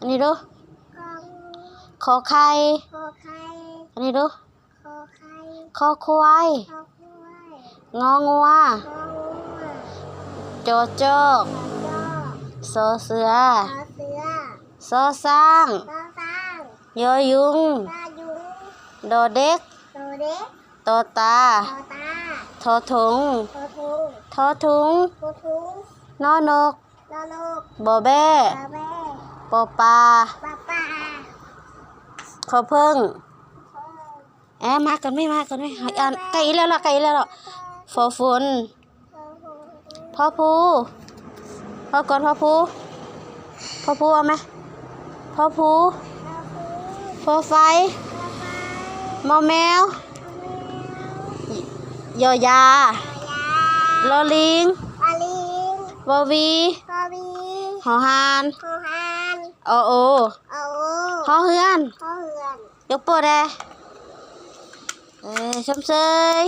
นี้ดูขอไข่อันนี้ดูขอควายงองัวโจโจกโซเสือโซสร้างยอยุงโดเด็กโตตาทอถุงทอถุงนอนกบอแบ้ปอปลาขอพึ่งมากันไม่อ่านไก่แล้วล่ะฟอฝนพ่อพูพ่อก่อนพ่อพูเอาไหมพ่อพูพ่อไฟมอแมวยอยาลอลิงวอวีหอหานโอหอเฮือนยกโปรแดชมเชย